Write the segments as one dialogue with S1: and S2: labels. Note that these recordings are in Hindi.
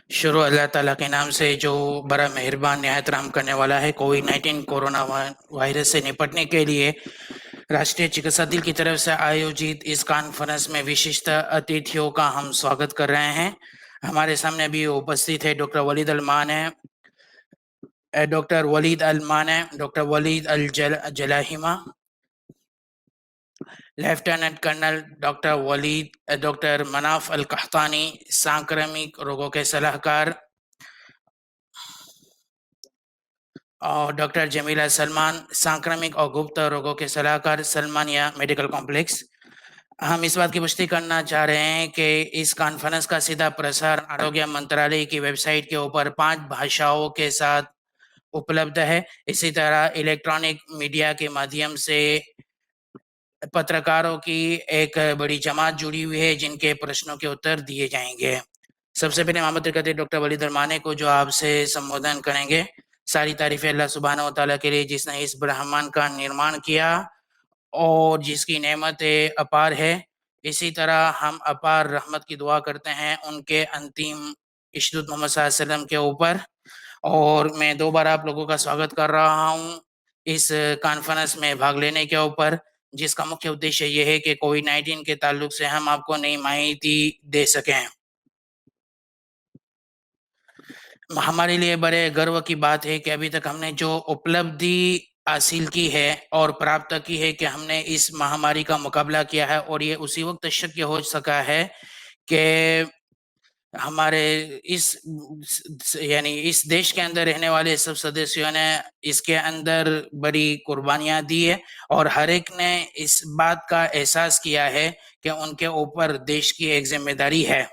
S1: शुरू अल्लाह ताला के नाम से जो बड़ा मेहरबान निहायत रहम करने वाला है। कोविड-19 कोरोना वायरस से निपटने के लिए राष्ट्रीय चिकित्सा दल की तरफ से आयोजित इस कॉन्फ्रेंस में विशिष्ट अतिथियों का हम स्वागत कर रहे हैं। हमारे सामने अभी उपस्थित है डॉक्टर वलीद अलमान है, डॉक्टर वलीद अलमान है, doctor Waleed Al Jalahima, lieutenant colonel doctor Waleed, doctor Manaf Al Qahtani, सांक्रामिक रोगों के सलाहकार, और डॉक्टर जमीला सलमान, सांक्रामिक और गुप्त रोगों के सलाहकार, सलमानिया मेडिकल कॉम्प्लेक्स। हम इस बात की पुष्टि करना चाह रहे हैं कि इस कॉन्फ्रेंस का सीधा प्रसार आरोग्य मंत्रालय की वेबसाइट के ऊपर 5 भाषाओं के साथ उपलब्ध है। इसी तरह इलेक्ट्रॉनिक मीडिया के माध्यम से पत्रकारों की एक बड़ी जमात जुड़ी हुई है जिनके प्रश्नों के उत्तर दिए जाएंगे। सबसे पहले हम आमंत्रित करते हैं डॉक्टर वलीद अलमाने को, जो आपसे संबोधन करेंगे। सारी तारीफें अल्लाह सुब्हानहू व तआला के लिए जिसने इस ब्रह्मांड का निर्माण किया और जिसकी नेमतें अपार है। इसी तरह हम अपार रहमत की दुआ करते हैं उनके अंतिम इश्क़ मोहम्मद सल्लल्लाहु अलैहि वसल्लम के ऊपर। और मैं दोबारा आप लोगों का स्वागत कर रहा हूँ इस कॉन्फ्रेंस में भाग लेने के ऊपर, जिसका मुख्य उद्देश्य ये है कि कोविड-19 के ताल्लुक से हम आपको नई माहिती दे सकें। हमारे लिए बड़े गर्व की बात है कि अभी तक हमने जो उपलब्धि हासिल की है और प्राप्त की है कि हमने इस महामारी का मुकाबला किया है, और ये उसी वक्त शक्य हो सका है कि हमारे यानी इस देश के अंदर रहने वाले सब सदस्यों ने इसके अंदर बड़ी कुर्बानियां दी है, और हर एक ने इस बात का एहसास किया है कि उनके ऊपर देश की एक जिम्मेदारी है।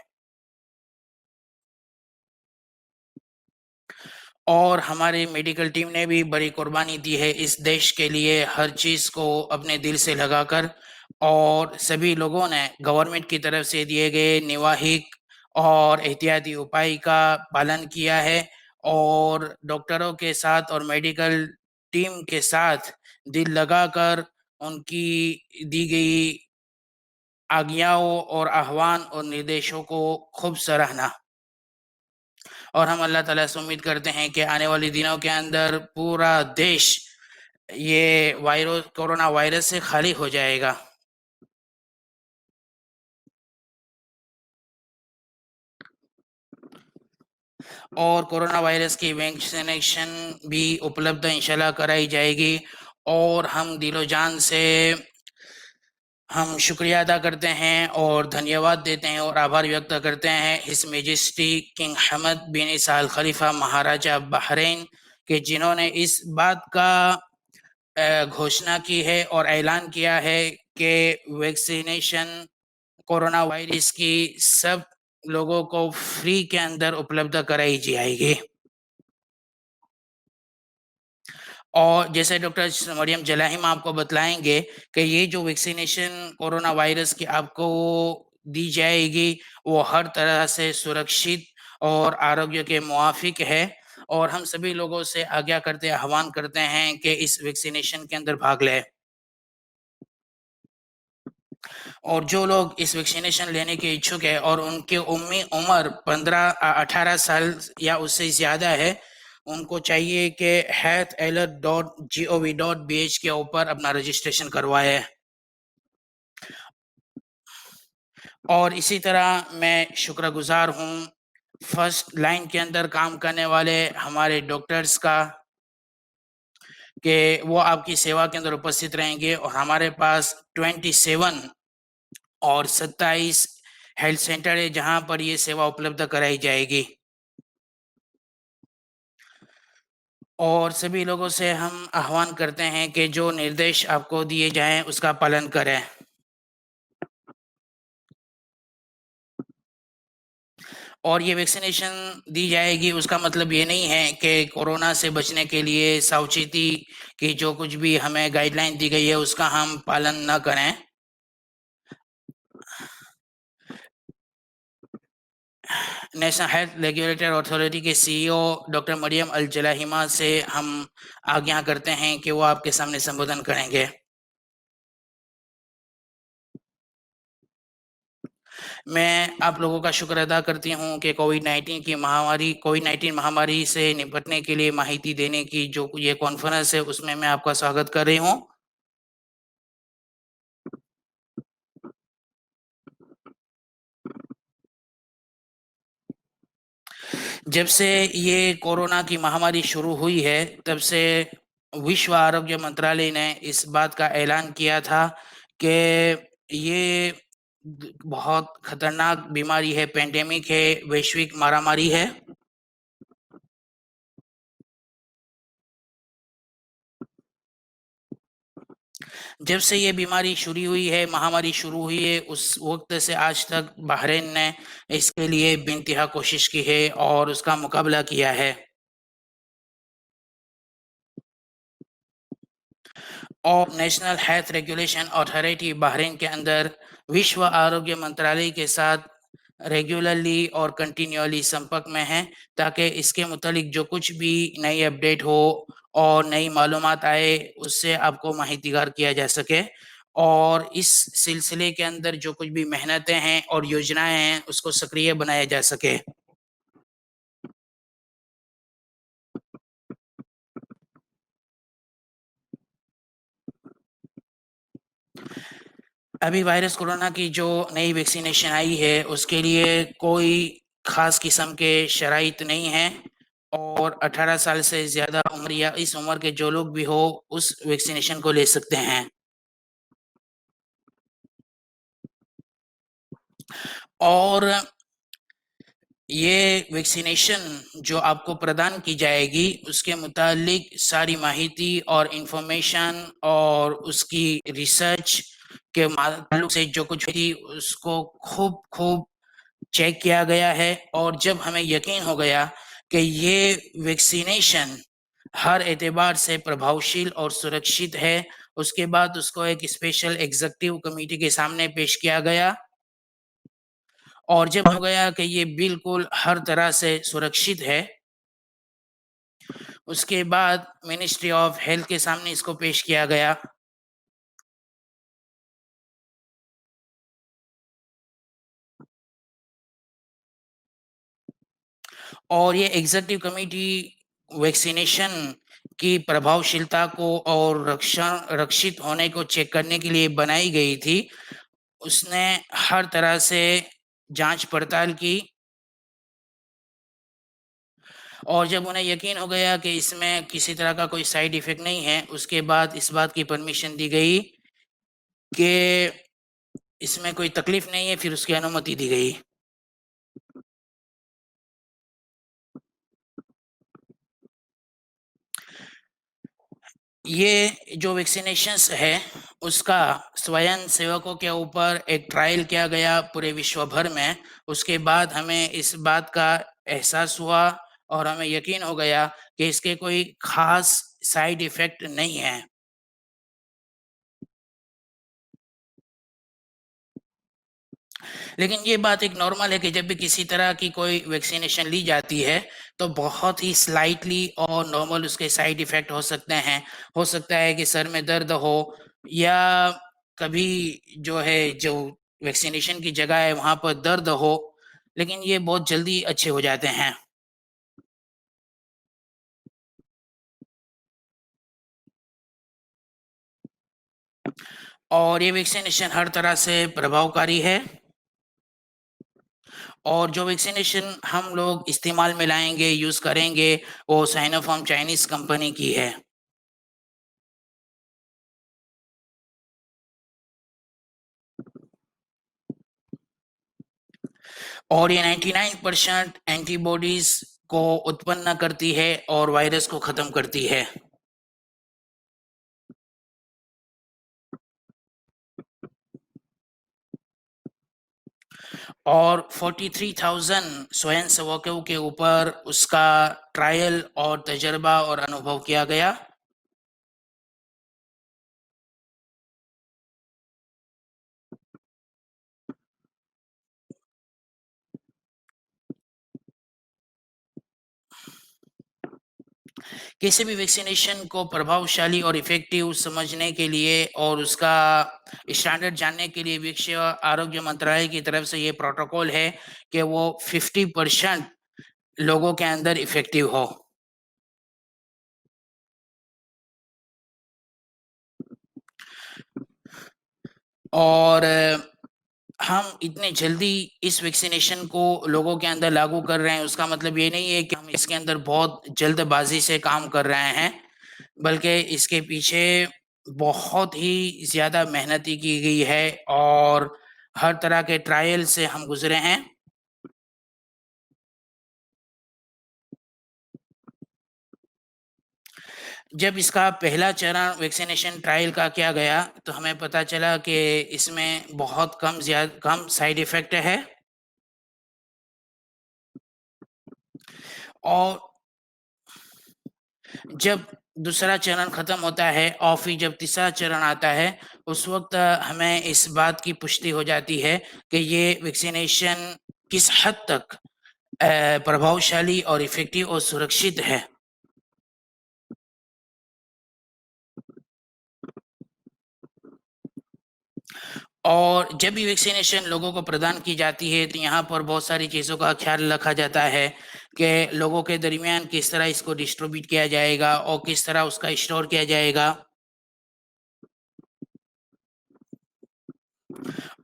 S1: और हमारी मेडिकल टीम ने भी बड़ी कुर्बानी दी है इस देश के लिए, हर चीज़ को अपने दिल से लगाकर। और सभी लोगों ने गवर्नमेंट की तरफ से दिए गए निवाहिक और एहतियाती उपाय का पालन किया है, और डॉक्टरों के साथ और मेडिकल टीम के साथ दिल लगाकर उनकी दी गई आज्ञाओं और आह्वान और निर्देशों को खूब सराहना। और हम अल्लाह ताला से उम्मीद करते हैं कि आने वाले दिनों के अंदर पूरा देश ये कोरोना वायरस से खाली हो जाएगा। और कोरोना वायरस की वैक्सीनेशन भी उपलब्ध इंशाल्लाह कराई जाएगी। और हम दिलो जान से हम शुक्रिया अदा करते हैं और धन्यवाद देते हैं और आभार व्यक्त करते हैं हिज मेजेस्टी किंग हमद बिन ईसा अल खलीफा महाराजा बहरीन के, जिन्होंने इस बात का घोषणा की है और ऐलान किया है कि वैक्सीनेशन कोरोना वायरस की सब लोगों को फ्री के अंदर उपलब्ध कराई जाएगी। और जैसे डॉक्टर मरियम जलाहिम आपको बतलाएंगे कि ये जो वैक्सीनेशन कोरोना वायरस की आपको दी जाएगी वो हर तरह से सुरक्षित और आरोग्य के मुआफिक है, और हम सभी लोगों से आज्ञा करते आह्वान करते हैं कि इस वैक्सीनेशन के अंदर भाग लें। और जो लोग इस वैक्सीनेशन लेने के इच्छुक है और उनकी उम्र 18 साल या उससे ज़्यादा है, उनको चाहिए कि healthalert.gov.bh के ऊपर अपना रजिस्ट्रेशन करवाए। और इसी तरह मैं शुक्रगुजार हूँ फर्स्ट लाइन के अंदर काम करने वाले हमारे डॉक्टर्स का, कि वो आपकी सेवा के अंदर उपस्थित रहेंगे। और हमारे पास 27 और 27 हेल्थ सेंटर है जहां पर ये सेवा उपलब्ध कराई जाएगी। और सभी लोगों से हम आह्वान करते हैं कि जो निर्देश आपको दिए जाएं उसका पालन करें। और ये वैक्सीनेशन दी जाएगी उसका मतलब ये नहीं है कि कोरोना से बचने के लिए सावचेती की जो कुछ भी हमें गाइडलाइन दी गई है उसका हम पालन न करें। नेशनल हेल्थ रेगुलेटर अथॉरिटी के सीईओ डॉक्टर मरियम अल जलाहिमा से हम आज्ञा करते हैं कि वो आपके सामने संबोधन करेंगे। मैं आप लोगों का शुक्र अदा करती हूँ कि कोविड-19 महामारी से निपटने के लिए माहिती देने की जो ये कॉन्फ्रेंस है, उसमें मैं आपका स्वागत कर रही हूँ। जब से ये कोरोना की महामारी शुरू हुई है, तब से विश्व आरोग्य मंत्रालय ने इस बात का ऐलान किया था कि ये बहुत खतरनाक बीमारी है, पैंडेमिक है, वैश्विक महामारी है। जब से ये बीमारी शुरू हुई है, महामारी शुरू हुई है, उस वक्त से आज तक बहरीन ने इसके लिए बेइंतहा कोशिश की है और उसका मुकाबला किया है। और national health regulation authority Bahrain के अंदर विश्व आरोग्य मंत्रालय के साथ रेगुलरली और कंटिन्यूअली संपर्क में है, ताकि इसके मुतालिक जो कुछ भी नई अपडेट हो और नई मालूमात आए, उससे आपको माहितीगार किया जा सके और इस सिलसिले के अंदर जो कुछ भी मेहनतें हैं और योजनाएं हैं, उसको सक्रिय बनाया जा सके। अभी वायरस कोरोना की जो नई वैक्सीनेशन आई है, उसके लिए कोई ख़ास किस्म के शराइत नहीं हैं और 18 साल से ज़्यादा उम्र या इस उम्र के जो लोग भी हो, उस वैक्सीनेशन को ले सकते हैं। और ये वैक्सीनेशन जो आपको प्रदान की जाएगी, उसके मुतालिक सारी माहिती और इन्फॉर्मेशन और उसकी रिसर्च के ताल्लुक से जो कुछ थी, उसको खूब-खूब चेक किया गया है और जब हमें यकीन हो गया कि ये वैक्सीनेशन हर एतबार से प्रभावशील और सुरक्षित है, उसके बाद उसको एक स्पेशल एग्ज़ीक्यूटिव कमिटी के सामने पेश किया गया और जब हो गया कि ये बिल्कुल हर तरह से सुरक्षित है, उसके बाद मिनिस्ट्री ऑफ हेल्थ के सामने इसको पेश किया गया और ये एग्ज़ीक्यूटिव कमिटी वैक्सीनेशन की प्रभावशीलता को और रक्षित होने को चेक करने के लिए बनाई गई थी। उसने हर तरह से जाँच-पड़ताल की और जब उन्हें यकीन हो गया कि इसमें किसी तरह का कोई साइड इफ़ेक्ट नहीं है, उसके बाद इस बात की परमिशन दी गई कि इसमें कोई तकलीफ़ नहीं है, फिर उसकी अनुमति दी गई। ये जो वैक्सीनेशंस है, उसका स्वयंसेवकों के ऊपर एक ट्रायल किया गया पूरे विश्व भर में। उसके बाद हमें इस बात का एहसास हुआ और हमें यकीन हो गया कि इसके कोई ख़ास साइड इफ़ेक्ट नहीं हैं। लेकिन ये बात एक नॉर्मल है कि जब भी किसी तरह की कोई वैक्सीनेशन ली जाती है, तो बहुत ही स्लाइटली और नॉर्मल उसके साइड इफ़ेक्ट हो सकते हैं। हो सकता है कि सर में दर्द हो या कभी जो है, जो वैक्सीनेशन की जगह है, वहाँ पर दर्द हो, लेकिन ये बहुत जल्दी अच्छे हो जाते हैं। और ये वैक्सीनेशन हर तरह से प्रभावकारी है और जो वैक्सीनेशन हम लोग इस्तेमाल में लाएँगे, यूज़ करेंगे, वो साइनोफ़ार्म चाइनीज़ कंपनी की है। और ये 99% एंटीबॉडीज़ को उत्पन्न करती है और वायरस को ख़त्म करती है। और 43,000 स्वयंसेवकों के ऊपर उसका ट्रायल और तजर्बा और अनुभव किया गया किसी भी वैक्सीनेशन को प्रभावशाली और इफ़ेक्टिव समझने के लिए और उसका स्टैंडर्ड जानने के लिए विश्व आरोग्य मंत्रालय की तरफ से ये प्रोटोकॉल है कि वो 50% लोगों के अंदर इफ़ेक्टिव हो। और हम इतने जल्दी इस वैक्सीनेशन को लोगों के अंदर लागू कर रहे हैं, उसका मतलब ये नहीं है कि हम इसके अंदर बहुत जल्दबाज़ी से काम कर रहे हैं, बल्कि इसके पीछे बहुत ही ज़्यादा मेहनत की गई है और हर तरह के ट्रायल से हम गुज़रे हैं। जब इसका पहला चरण वैक्सीनेशन ट्रायल का किया गया, तो हमें पता चला कि इसमें बहुत कम साइड इफ़ेक्ट है और जब दूसरा चरण खत्म होता है और फिर जब तीसरा चरण आता है, उस वक़्त हमें इस बात की पुष्टि हो जाती है कि ये वैक्सीनेशन किस हद तक प्रभावशाली और इफ़ेक्टिव और सुरक्षित है। और जब भी वैक्सीनेशन लोगों को प्रदान की जाती है, तो यहाँ पर बहुत सारी चीज़ों का ख़्याल रखा जाता है कि लोगों के दरमियान किस तरह इसको डिस्ट्रीब्यूट किया जाएगा और किस तरह उसका स्टोर किया जाएगा।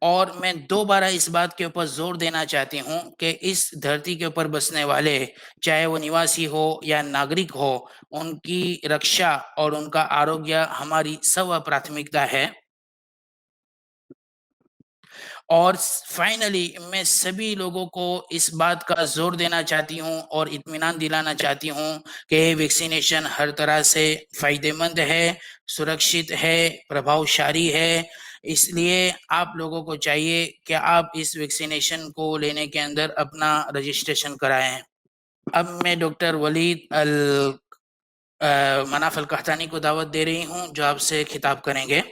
S1: और मैं दोबारा इस बात के ऊपर ज़ोर देना चाहती हूँ कि इस धरती के ऊपर बसने वाले, चाहे वो निवासी हो या नागरिक हो, उनकी रक्षा और उनका आरोग्य हमारी सर्व प्राथमिकता है। और फाइनली मैं सभी लोगों को इस बात का ज़ोर देना चाहती हूँ और इत्मीनान दिलाना चाहती हूँ कि वैक्सीनेशन हर तरह से फ़ायदेमंद है, सुरक्षित है, प्रभावशाली है। इसलिए आप लोगों को चाहिए कि आप इस वैक्सीनेशन को लेने के अंदर अपना रजिस्ट्रेशन कराएँ। अब मैं डॉक्टर वलीद मनाफ़ अल-कहतानी को दावत दे रही हूँ, जो आपसे खिताब करेंगे।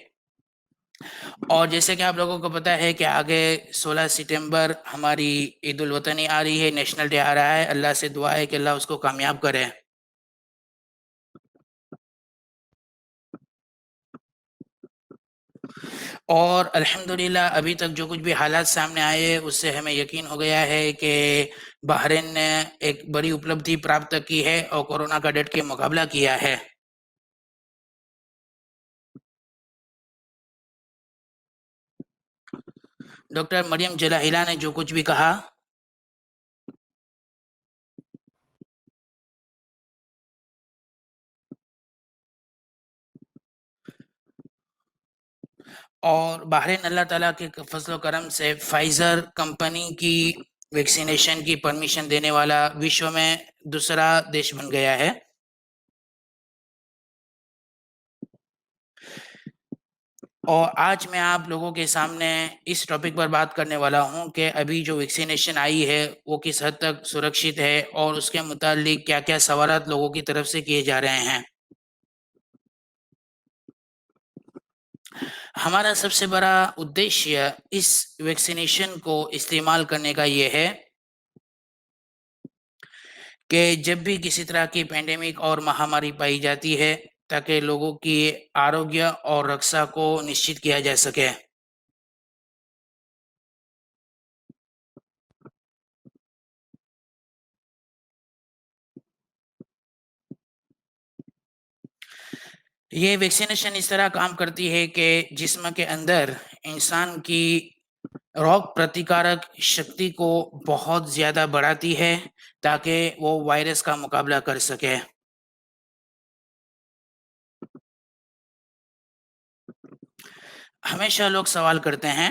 S1: और जैसे कि आप लोगों को पता है कि आगे 16 सितंबर हमारी ईद उल वतनी आ रही है, नेशनल डे आ रहा है। अल्लाह से दुआ है कि अल्लाह उसको कामयाब करे। और अल्हम्दुलिल्लाह अभी तक जो कुछ भी हालात सामने आए हैं, उससे हमें यकीन हो गया है कि बहरीन ने एक बड़ी उपलब्धि प्राप्त की है और कोरोना का डट के मुकाबला किया है। डॉक्टर मरियम जलाहिला ने जो कुछ भी कहा और बहरीन अल्लाह ताला के फज़ल करम से फाइज़र कंपनी की वैक्सीनेशन की परमिशन देने वाला विश्व में दूसरा देश बन गया है। और आज मैं आप लोगों के सामने इस टॉपिक पर बात करने वाला हूं कि अभी जो वैक्सीनेशन आई है वो किस हद तक सुरक्षित है और उसके मुतालिक क्या-क्या सवालात लोगों की तरफ से किए जा रहे हैं। हमारा सबसे बड़ा उद्देश्य इस वैक्सीनेशन को इस्तेमाल करने का ये है कि जब भी किसी तरह की पैंडेमिक और महामारी पाई जाती है, ताकि लोगों की आरोग्य और रक्षा को निश्चित किया जा सके। ये वैक्सीनेशन इस तरह काम करती है कि जिस्म के अंदर इंसान की रोग प्रतिकारक शक्ति को बहुत ज़्यादा बढ़ाती है, ताकि वो वायरस का मुकाबला कर सके। हमेशा लोग सवाल करते हैं,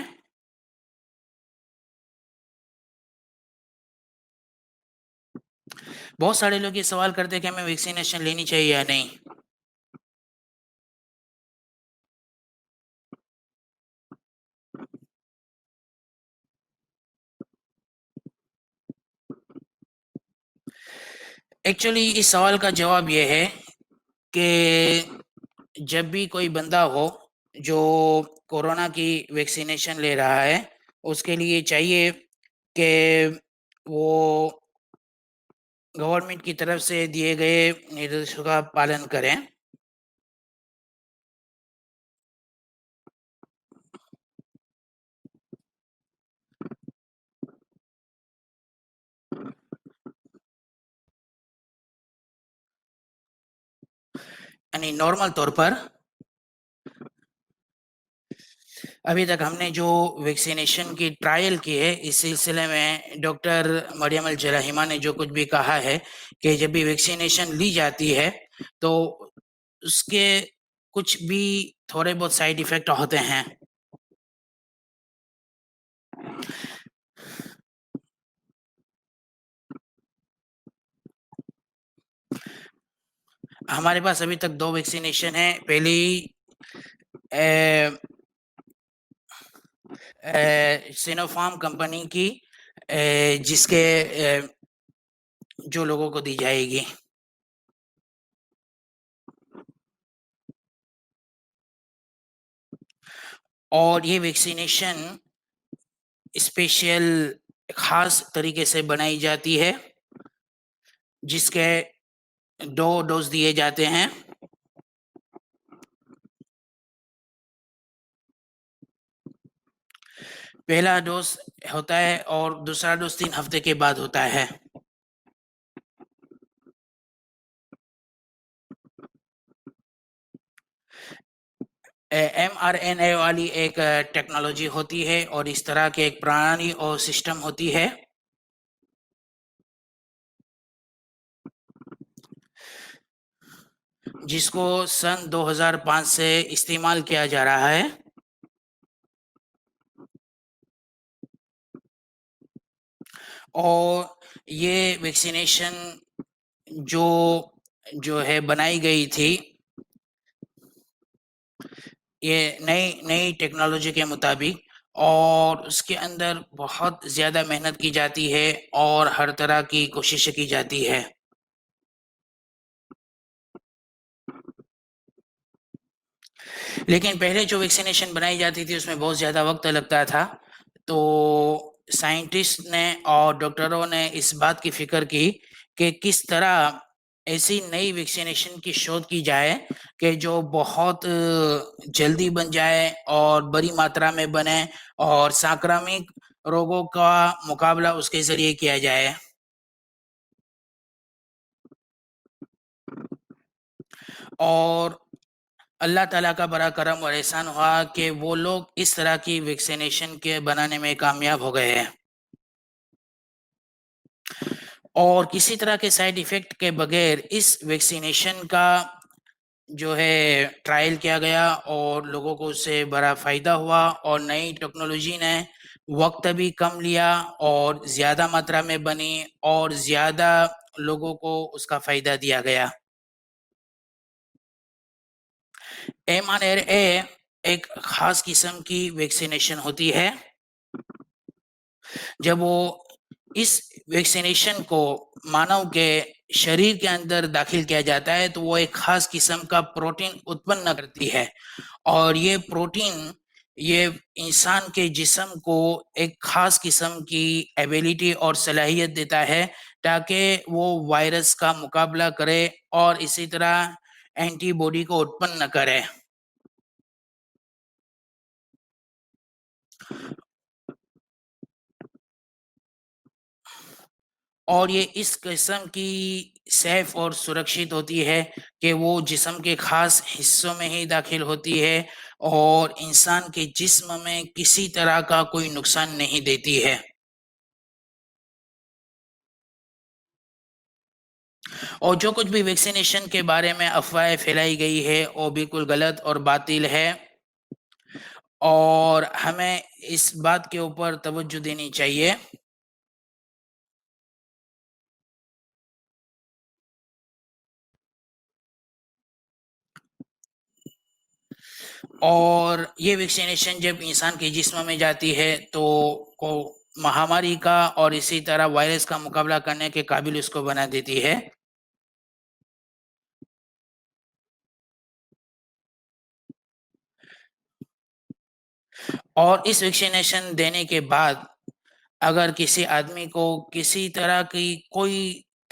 S1: बहुत सारे लोग ये सवाल करते हैं कि हमें वैक्सीनेशन लेनी चाहिए या नहीं। एक्चुअली इस सवाल का जवाब ये है कि जब भी कोई बंदा हो जो कोरोना की वैक्सीनेशन ले रहा है, उसके लिए चाहिए कि वो गवर्नमेंट की तरफ से दिए गए निर्देशों का पालन करें। यानी नॉर्मल तौर पर अभी तक हमने जो वैक्सीनेशन की ट्रायल की है, इस सिलसिले में डॉक्टर मरियम अल जराहिमा ने जो कुछ भी कहा है कि जब भी वैक्सीनेशन ली जाती है तो उसके कुछ भी थोड़े बहुत साइड इफेक्ट होते हैं। हमारे पास अभी तक 2 वैक्सीनेशन है। पहली सिनोफार्म कंपनी की जिसके जो लोगों को दी जाएगी। और ये वैक्सीनेशन स्पेशल खास तरीके से बनाई जाती है जिसके 2 डोज दिए जाते हैं। पहला डोज होता है और दूसरा डोज 3 हफ्ते के बाद होता है। mRNA वाली एक टेक्नोलॉजी होती है और इस तरह के एक प्रणाली और सिस्टम होती है जिसको सन 2005 से इस्तेमाल किया जा रहा है। और ये वैक्सीनेशन जो जो है बनाई गई थी, ये नई नई टेक्नोलॉजी के मुताबिक, और उसके अंदर बहुत ज़्यादा मेहनत की जाती है और हर तरह की कोशिशें की जाती है। लेकिन पहले जो वैक्सीनेशन बनाई जाती थी उसमें बहुत ज़्यादा वक्त लगता था। तो साइंटिस्ट ने और डॉक्टरों ने इस बात की फिक्र की कि किस तरह ऐसी नई वैक्सीनेशन की शोध की जाए कि जो बहुत जल्दी बन जाए और बड़ी मात्रा में बने और संक्रामक रोगों का मुकाबला उसके जरिए किया जाए। और अल्लाह ताला का बड़ा करम और एहसान हुआ कि वो लोग इस तरह की वैक्सीनेशन के बनाने में कामयाब हो गए हैं और किसी तरह के साइड इफेक्ट के बगैर इस वैक्सीनेशन का जो है ट्रायल किया गया और लोगों को उससे बड़ा फायदा हुआ और नई टेक्नोलॉजी ने वक्त भी कम लिया और ज्यादा मात्रा में बनी और ज्यादा लोगों को उसका फायदा दिया गया। mRNA एक खास किस्म की वैक्सीनेशन होती है। जब वो इस वैक्सीनेशन को मानव के शरीर के अंदर दाखिल किया जाता है तो वो एक खास किस्म का प्रोटीन उत्पन्न करती है और ये प्रोटीन ये इंसान के जिस्म को एक खास किस्म की एबिलिटी और सलाहियत देता है ताकि वो वायरस का मुकाबला करे और इसी तरह एंटीबॉडी को उत्पन्न करे। और ये इस किस्म की सेफ और सुरक्षित होती है कि वो जिस्म के खास हिस्सों में ही दाखिल होती है और इंसान के जिस्म में किसी तरह का कोई नुकसान नहीं देती है। और जो कुछ भी वैक्सीनेशन के बारे में अफवाहें फैलाई गई है वो बिल्कुल गलत और बातिल है और हमें इस बात के ऊपर तवज्जो देनी चाहिए। और ये वैक्सीनेशन जब इंसान के जिस्म में जाती है तो को महामारी का और इसी तरह वायरस का मुकाबला करने के काबिल उसको बना देती है। और इस वैक्सीनेशन देने के बाद अगर किसी आदमी को किसी तरह की कोई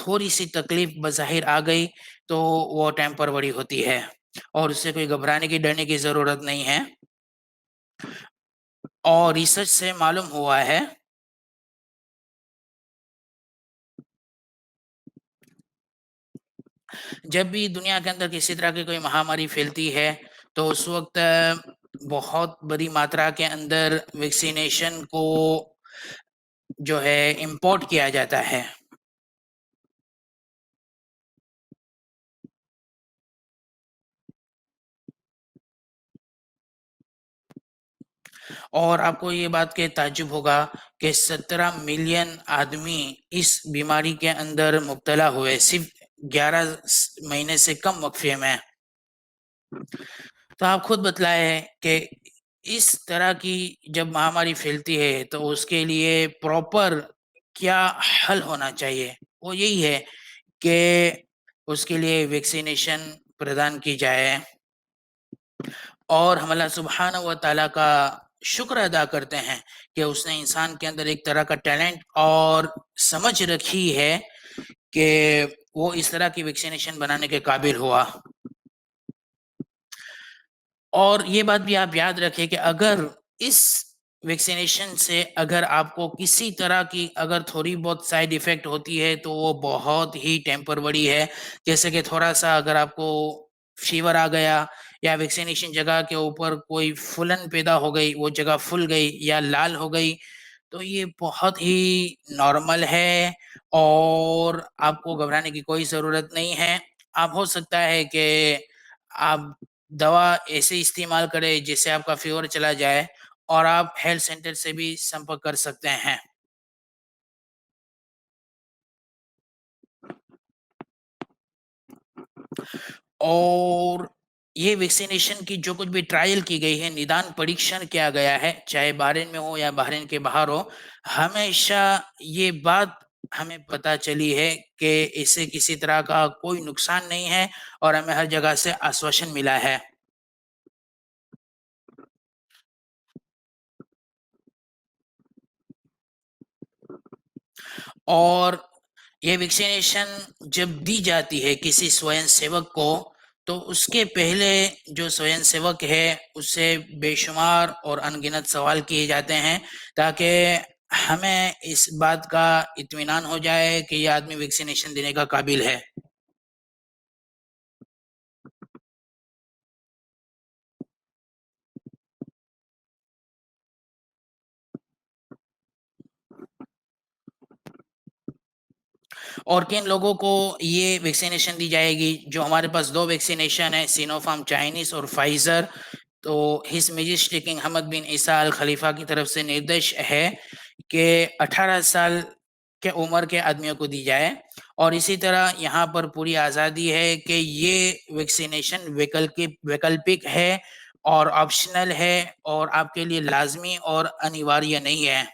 S1: थोड़ी-सी तकलीफ बज़ाहिर आ गई, तो वो टेम्पररी होती है और उससे कोई घबराने की, डरने की ज़रूरत नहीं है। और रिसर्च से मालूम हुआ है जब भी दुनिया के अंदर किसी तरह की कोई महामारी फैलती है, तो उस वक़्त बहुत बड़ी मात्रा के अंदर वैक्सीनेशन को जो है इम्पोर्ट किया जाता है। और आपको ये बात के ताज्जुब होगा कि 17 मिलियन आदमी इस बीमारी के अंदर मुब्तला हुए, सिर्फ़ 11 महीने से कम वक़्फ़े में। तो आप खुद बतलाएँ कि इस तरह की जब महामारी फैलती है, तो उसके लिए प्रॉपर क्या हल होना चाहिए? वो यही है कि उसके लिए वैक्सीनेशन प्रदान की जाए और हम अल्लाह सुब्हानहू व तआला का शुक्र अदा करते हैं कि उसने इंसान के अंदर एक तरह का टैलेंट और समझ रखी है कि वो इस तरह की वैक्सीनेशन बनाने के काबिल हुआ। और ये बात भी आप याद रखें कि अगर इस वैक्सीनेशन से अगर आपको किसी तरह की अगर थोड़ी बहुत साइड इफ़ेक्ट होती है, तो वो बहुत ही टेम्पररी है। जैसे कि थोड़ा-सा अगर आपको फ़ीवर आ गया या वैक्सीनेशन जगह के ऊपर कोई फूलन पैदा हो गई, वो जगह फूल गई या लाल हो गई, तो ये बहुत ही नॉर्मल है और आपको घबराने की कोई ज़रूरत नहीं है। आप हो सकता है कि आप दवा ऐसे इस्तेमाल करें जिससे आपका फ़ीवर चला जाए और आप हेल्थ सेंटर से भी संपर्क कर सकते हैं। और ये वैक्सीनेशन की जो कुछ भी ट्रायल की गई है, निदान परीक्षण किया गया है, चाहे बहरीन में हो या बहरीन के बाहर हो, हमेशा ये बात हमें पता चली है कि इससे किसी तरह का कोई नुकसान नहीं है और हमें हर जगह से आश्वासन मिला है। और ये वैक्सीनेशन जब दी जाती है किसी स्वयंसेवक को, तो उसके पहले जो स्वयंसेवक है, उससे बेशुमार और अनगिनत सवाल किए जाते हैं, ताकि हमें इस बात का इत्मीनान हो जाए कि ये आदमी वैक्सीनेशन देने का काबिल है। और किन लोगों को ये वैक्सीनेशन दी जाएगी? जो हमारे पास 2 वैक्सीनेशन है, सिनोफार्म चाइनीज़ और फाइज़र। तो हिज़ मैजेस्टी किंग हमद बिन ईसा अल खलीफा की तरफ से निर्देश है कि 18 साल के उम्र के आदमियों को दी जाए और इसी तरह यहाँ पर पूरी आज़ादी है कि ये वैक्सीनेशन वैकल्पिक वैकल्पिक है और ऑप्शनल है और आपके लिए लाज़मी और अनिवार्य नहीं है।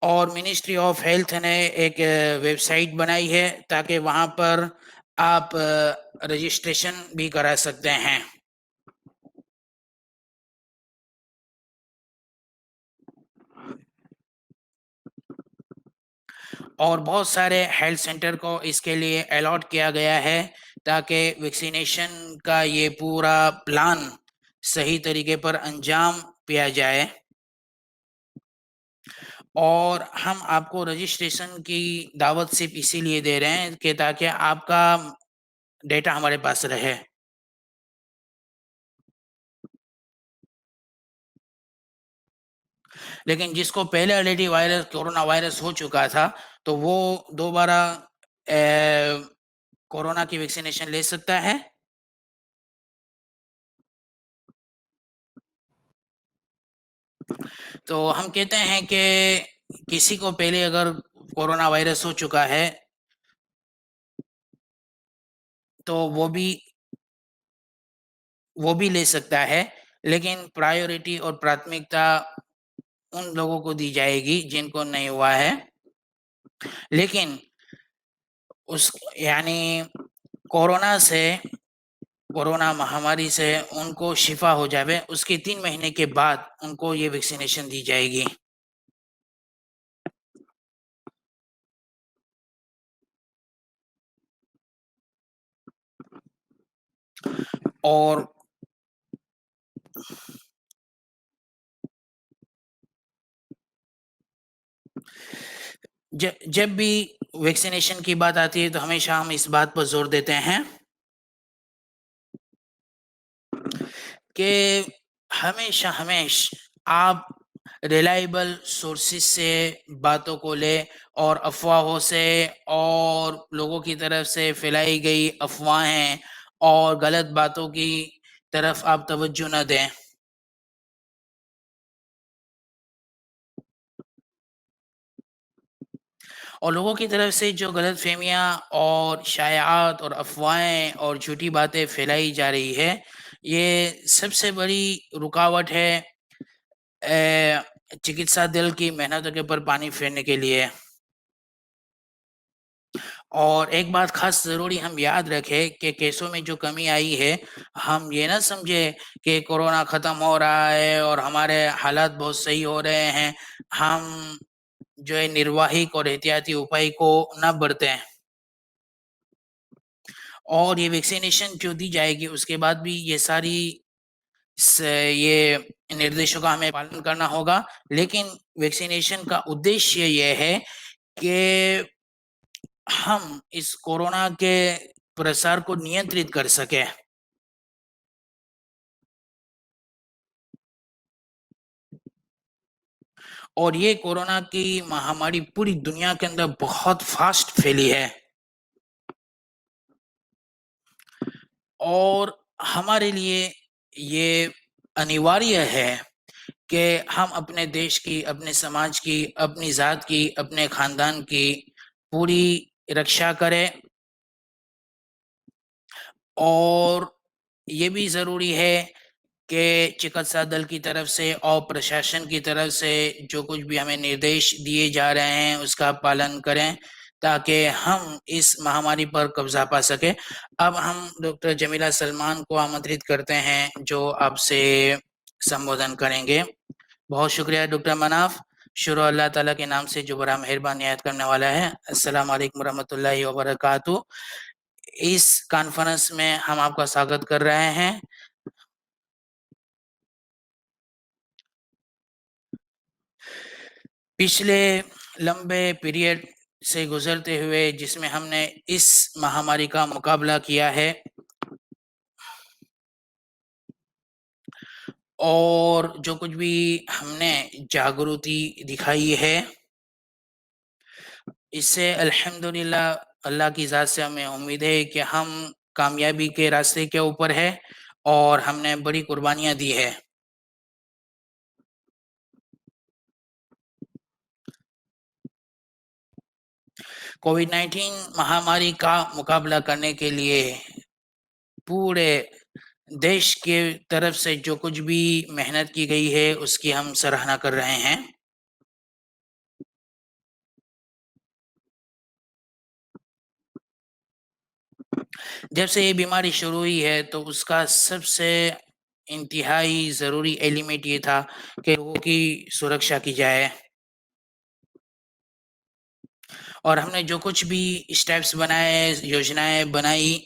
S1: और मिनिस्ट्री ऑफ हेल्थ ने एक वेबसाइट बनाई है ताकि वहाँ पर आप रजिस्ट्रेशन भी करा सकते हैं। और बहुत सारे हेल्थ सेंटर को इसके लिए अलॉट किया गया है ताकि वैक्सीनेशन का ये पूरा प्लान सही तरीके पर अंजाम दिया जाए। और हम आपको रजिस्ट्रेशन की दावत सिर्फ़ इसीलिए दे रहे हैं कि ताकि आपका डेटा हमारे पास रहे। लेकिन जिसको पहले ऑलरेडी वायरस कोरोना वायरस हो चुका था, तो वो दोबारा कोरोना की वैक्सीनेशन ले सकता है? तो हम कहते हैं कि किसी को पहले अगर कोरोना वायरस हो चुका है, तो वो भी ले सकता है, लेकिन प्रायोरिटी और प्राथमिकता उन लोगों को दी जाएगी जिनको नहीं हुआ है। लेकिन उस यानी कोरोना से कोरोना महामारी से उनको शिफा हो जावे, उसके 3 महीने के बाद उनको ये वैक्सीनेशन दी जाएगी। और जब भी वैक्सीनेशन की बात आती है तो हमेशा हम इस बात पर जोर देते हैं कि हमेशा आप रिलायबल सोर्सेस से बातों को ले, और अफवाहों से और लोगों की तरफ से फैलाई गई अफवाहें और गलत बातों की तरफ आप तवज्जो न दें। और लोगों की तरफ से जो गलतफहमियां और शायात और अफवाहें और झूठी बातें फैलाई जा रही है, ये सबसे बड़ी रुकावट है चिकित्सा दल की मेहनतों के ऊपर पानी फेरने के लिए। और एक बात खास ज़रूरी हम याद रखें कि केसों में जो कमी आई है, हम ये ना समझे कि कोरोना ख़त्म हो रहा है और हमारे हालात बहुत सही हो रहे हैं। हम जो है निर्वाहिक और एहतियाती उपाय को ना बरतें। और ये वैक्सीनेशन जो दी जाएगी उसके बाद भी ये निर्देशों का हमें पालन करना होगा। लेकिन वैक्सीनेशन का उद्देश्य ये है कि हम इस कोरोना के प्रसार को नियंत्रित कर सकें। और ये कोरोना की महामारी पूरी दुनिया के अंदर बहुत फास्ट फैली है, और हमारे लिए ये अनिवार्य है कि हम अपने देश की, अपने समाज की, अपनी ज़ात की, अपने ख़ानदान की पूरी रक्षा करें। और ये भी ज़रूरी है कि चिकित्सा दल की तरफ से और प्रशासन की तरफ से जो कुछ भी हमें निर्देश दिए जा रहे हैं उसका पालन करें, ताकि हम इस महामारी पर कब्जा पा सके। अब हम डॉक्टर जमीला सलमान को आमंत्रित करते हैं जो आपसे संबोधन करेंगे। बहुत शुक्रिया डॉक्टर मनाफ। शुरू अल्लाह ताला के नाम से जो बड़ा मेहरबान निहायत करने वाला है। अस्सलाम वालेकुम रहमतुल्लाहि व बरकातहू। इस कॉन्फ्रेंस में हम आपका स्वागत कर रहे हैं। पिछले लंबे पीरियड से गुजरते हुए जिसमें हमने इस महामारी का मुकाबला किया है, और जो कुछ भी हमने जागृति दिखाई है, इससे अल्हम्दुलिल्लाह अल्लाह की ज़ात से हमें उम्मीद है कि हम कामयाबी के रास्ते के ऊपर है और हमने बड़ी कुर्बानियाँ दी है। कोविड-19 महामारी का मुकाबला करने के लिए पूरे देश के तरफ से जो कुछ भी मेहनत की गई है उसकी हम सराहना कर रहे हैं। जब से ये बीमारी शुरू हुई है तो उसका सबसे इंतहाई ज़रूरी एलिमेंट ये था कि लोगों की सुरक्षा की जाए। और हमने जो कुछ भी स्टेप्स बनाए, योजनाएँ बनाई,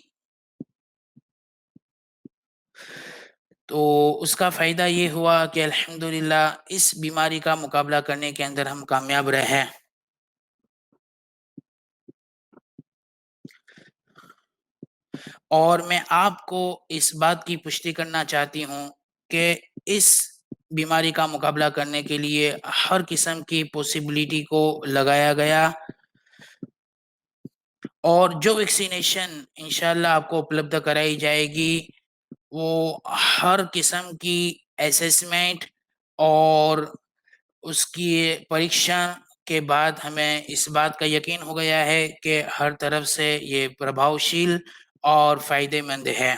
S1: तो उसका फ़ायदा ये हुआ कि अल्हम्दुलिल्लाह इस बीमारी का मुकाबला करने के अंदर हम कामयाब रहे हैं। और मैं आपको इस बात की पुष्टि करना चाहती हूँ कि इस बीमारी का मुकाबला करने के लिए हर किस्म की पॉसिबिलिटी को लगाया गया, और जो वैक्सीनेशन इंशाल्लाह आपको उपलब्ध कराई जाएगी, वो हर किस्म की असेसमेंट और उसकी परीक्षण के बाद हमें इस बात का यकीन हो गया है कि हर तरफ से ये प्रभावशील और फ़ायदेमंद है।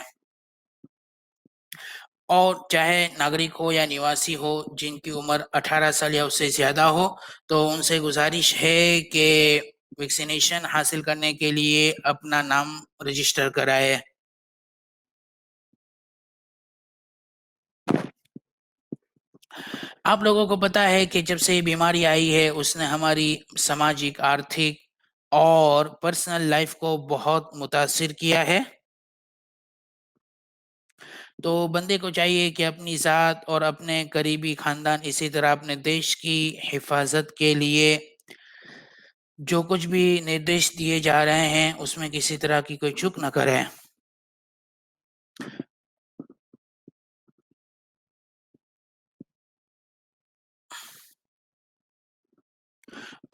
S1: और चाहे नागरिक हो या निवासी हो जिनकी उम्र 18 साल या उससे ज़्यादा हो, तो उनसे गुजारिश है कि वैक्सीनेशन हासिल करने के लिए अपना नाम रजिस्टर कराएँ। आप लोगों को पता है कि जब से ये बीमारी आई है उसने हमारी सामाजिक, आर्थिक और पर्सनल लाइफ को बहुत मुतासिर किया है। तो बंदे को चाहिए कि अपनी ज़ात और अपने करीबी खानदान, इसी तरह अपने देश की हिफाजत के लिए जो कुछ भी निर्देश दिए जा रहे हैं उसमें किसी तरह की कोई चूक न करें।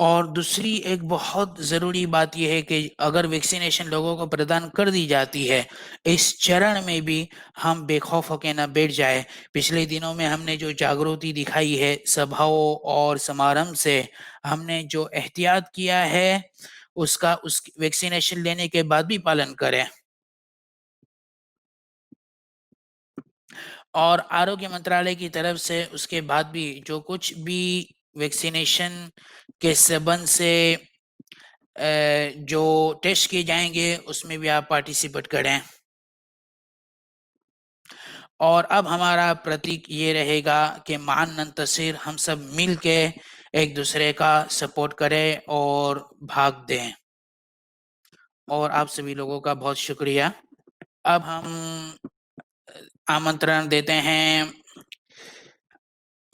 S1: और दूसरी एक बहुत ज़रूरी बात यह है कि अगर वैक्सीनेशन लोगों को प्रदान कर दी जाती है, इस चरण में भी हम बेखौफ होकर ना बैठ जाए। पिछले दिनों में हमने जो जागृति दिखाई है सभाओं और समारंभ से, हमने जो एहतियात किया है उसका उस वैक्सीनेशन लेने के बाद भी पालन करें। और आरोग्य मंत्रालय की तरफ से उसके बाद भी जो कुछ भी वैक्सीनेशन के संबंध से जो टेस्ट किए जाएंगे उसमें भी आप पार्टिसिपेट करें। और अब हमारा प्रतीक ये रहेगा कि मान नंतसिर हम सब मिल के एक दूसरे का सपोर्ट करें और भाग दें। और आप सभी लोगों का बहुत शुक्रिया। अब हम आमंत्रण देते हैं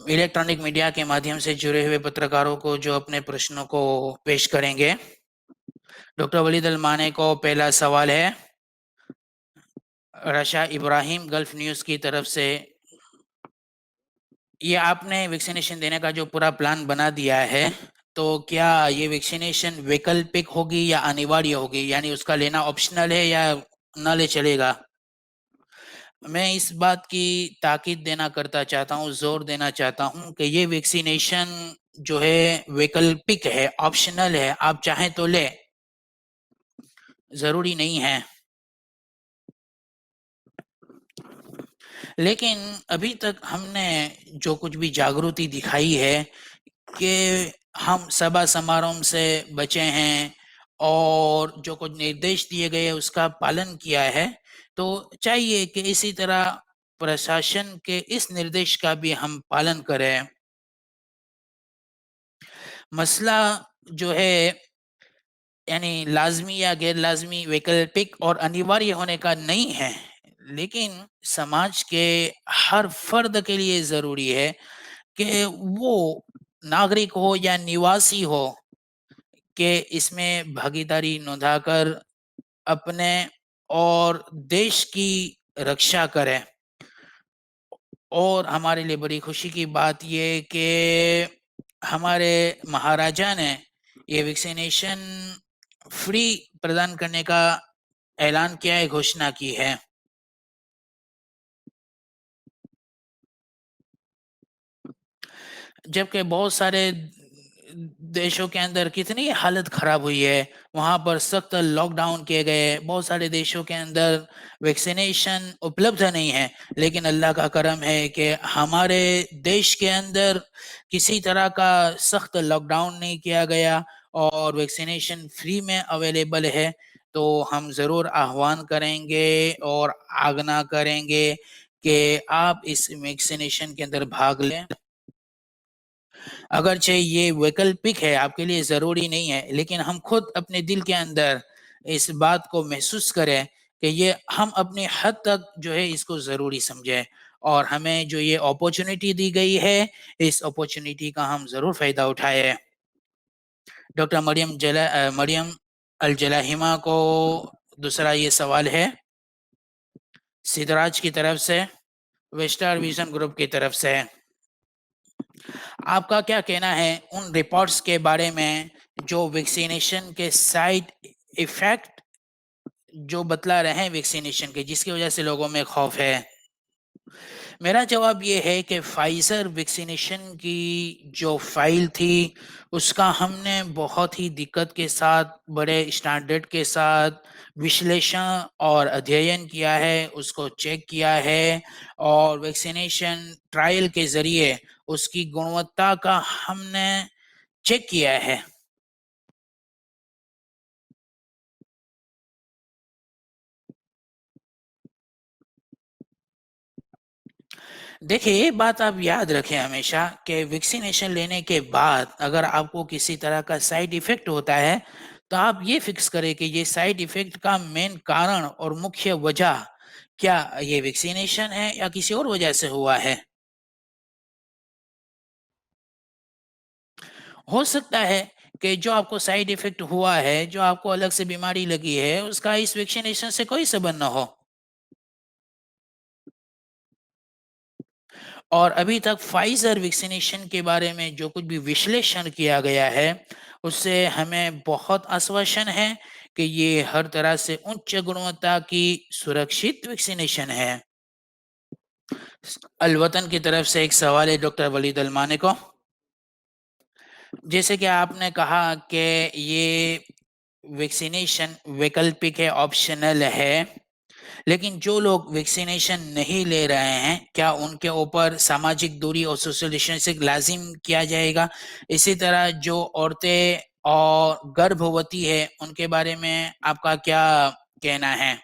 S1: इलेक्ट्रॉनिक मीडिया के माध्यम से जुड़े हुए पत्रकारों को जो अपने प्रश्नों को पेश करेंगे। डॉक्टर वलीद अल माने को पहला सवाल है रशा इब्राहिम गल्फ न्यूज़ की तरफ से। ये आपने वैक्सीनेशन देने का जो पूरा प्लान बना दिया है, तो क्या ये वैक्सीनेशन वैकल्पिक होगी या अनिवार्य होगी, यानी उसका लेना ऑप्शनल है या ना ले चलेगा? मैं इस बात की ताकीद देना करता चाहता हूँ, जोर देना चाहता हूँ कि ये वैक्सीनेशन जो है वैकल्पिक है, ऑप्शनल है, आप चाहें तो ले, जरूरी नहीं है। लेकिन अभी तक हमने जो कुछ भी जागृति दिखाई है कि हम सभा समारोह से बचे हैं और जो कुछ निर्देश दिए गए उसका पालन किया है, तो चाहिए कि इसी तरह प्रशासन के इस निर्देश का भी हम पालन करें। मसला जो है यानी लाजमी या गैर लाजमी, वैकल्पिक और अनिवार्य होने का नहीं है, लेकिन समाज के हर फर्द के लिए जरूरी है कि वो नागरिक हो या निवासी हो कि इसमें भागीदारी निभाकर अपने और देश की रक्षा करें। और हमारे लिए बड़ी खुशी की बात ये कि हमारे महाराजा ने ये वैक्सीनेशन फ्री प्रदान करने का ऐलान किया है, घोषणा की है। जबकि बहुत सारे देशों के अंदर कितनी हालत खराब हुई है, वहां पर सख्त लॉकडाउन किए गए, बहुत सारे देशों के अंदर वैक्सीनेशन उपलब्ध नहीं है। लेकिन अल्लाह का करम है कि हमारे देश के अंदर किसी तरह का सख्त लॉकडाउन नहीं किया गया और वैक्सीनेशन फ्री में अवेलेबल है। तो हम ज़रूर आह्वान करेंगे और आग्रह करेंगे कि आप इस वैक्सीनेशन के अंदर भाग लें। अगरचे ये वैकल्पिक है, आपके लिए ज़रूरी नहीं है, लेकिन हम खुद अपने दिल के अंदर इस बात को महसूस करें कि ये हम अपने हद तक जो है इसको ज़रूरी समझें और हमें जो ये अपॉर्चुनिटी दी गई है, इस अपॉर्चुनिटी का हम ज़रूर फ़ायदा उठाएँ। डॉक्टर मरियम अल जलाहिमा को दूसरा ये सवाल है सिद्धराज की तरफ से, वेस्टर्न विजन ग्रुप की तरफ से। आपका क्या कहना है उन रिपोर्ट्स के बारे में जो वैक्सीनेशन के साइड इफेक्ट जो बतला रहे हैं वैक्सीनेशन के, जिसकी वजह से लोगों में खौफ है? मेरा जवाब ये है कि फाइजर वैक्सीनेशन की जो फाइल थी उसका हमने बहुत ही दिक्कत के साथ, बड़े स्टैंडर्ड के साथ विश्लेषण और अध्ययन किया है, उसको चेक किया है और वैक्सीनेशन ट्रायल के जरिए उसकी गुणवत्ता का हमने चेक किया है। देखिए, ये बात आप याद रखें हमेशा कि वैक्सीनेशन लेने के बाद अगर आपको किसी तरह का साइड इफ़ेक्ट होता है, तो आप ये फ़िक्स करें कि ये साइड इफ़ेक्ट का मेन कारण और मुख्य वजह क्या ये वैक्सीनेशन है या किसी और वजह से हुआ है? हो सकता है कि जो आपको साइड इफ़ेक्ट हुआ है, जो आपको अलग से बीमारी लगी है, उसका इस वैक्सीनेशन से कोई संबंध ना हो। और अभी तक फाइज़र वैक्सीनेशन के बारे में जो कुछ भी विश्लेषण किया गया है, उससे हमें बहुत आश्वासन है कि ये हर तरह से उच्च गुणवत्ता की सुरक्षित वैक्सीनेशन है। अलवतन की तरफ से एक सवाल है डॉक्टर वलीद अलमाने को। जैसे कि आपने कहा कि ये वैक्सीनेशन वैकल्पिक है, ऑप्शनल है। लेकिन जो लोग वैक्सीनेशन नहीं ले रहे हैं, क्या उनके ऊपर सामाजिक दूरी और सोशल डिस्टेंसिंग लाज़िम किया जाएगा? इसी तरह जो औरतें और गर्भवती है, उनके बारे में आपका क्या कहना है?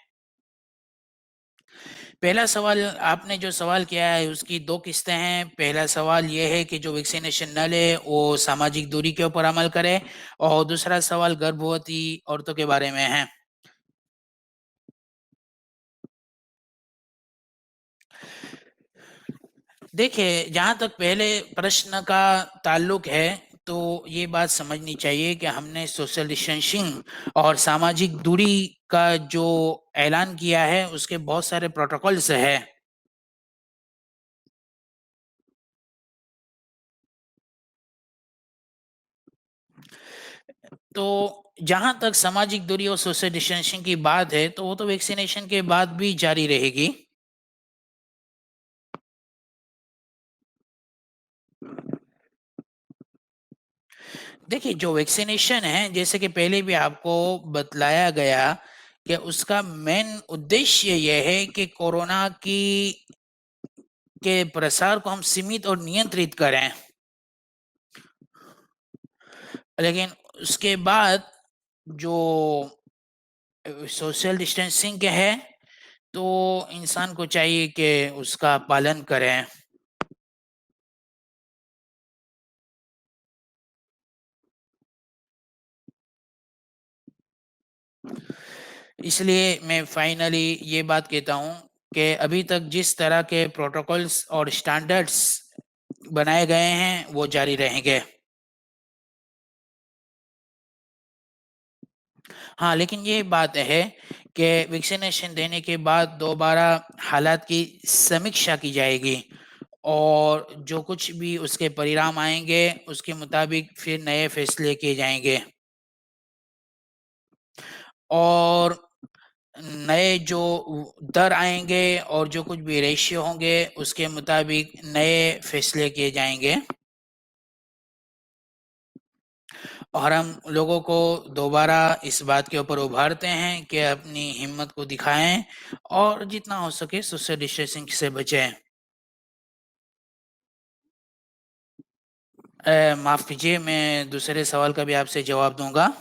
S1: पहला सवाल आपने जो सवाल किया है उसकी 2 किस्तें हैं। पहला सवाल ये है कि जो वैक्सीनेशन न ले वो सामाजिक दूरी के ऊपर अमल करे और दूसरा सवाल गर्भवती औरतों के बारे में है। देखिए, जहाँ तक पहले प्रश्न का ताल्लुक है, तो ये बात समझनी चाहिए कि हमने सोशल डिस्टेंसिंग और सामाजिक दूरी का जो ऐलान किया है, उसके बहुत सारे प्रोटोकॉल्स हैं। तो जहाँ तक सामाजिक दूरी और सोशल डिस्टेंसिंग की बात है, तो वो तो वैक्सीनेशन के बाद भी जारी रहेगी। देखिए, जो वैक्सीनेशन है, जैसे कि पहले भी आपको बतलाया गया कि उसका मेन उद्देश्य ये है कि कोरोना की के प्रसार को हम सीमित और नियंत्रित करें। लेकिन उसके बाद जो सोशल डिस्टेंसिंग है, तो इंसान को चाहिए कि उसका पालन करें। इसलिए मैं फाइनली ये बात कहता हूँ कि अभी तक जिस तरह के प्रोटोकॉल्स और स्टैंडर्ड्स बनाए गए हैं, वो जारी रहेंगे। हाँ, लेकिन ये बात है कि वैक्सीनेशन देने के बाद दोबारा हालात की समीक्षा की जाएगी और जो कुछ भी उसके परिणाम आएँगे, उसके मुताबिक फिर नए फैसले किए जाएँगे और नए जो दर आएँगे और जो कुछ भी रेशियो होंगे, उसके मुताबिक नए फैसले किए जाएँगे और हम लोगों को दोबारा इस बात के ऊपर उभारते हैं कि अपनी हिम्मत को दिखाएँ और जितना हो सके सोशल डिस्टेंसिंग से बचें। माफ़ कीजिए, मैं दूसरे सवाल का भी आपसे जवाब दूँगा।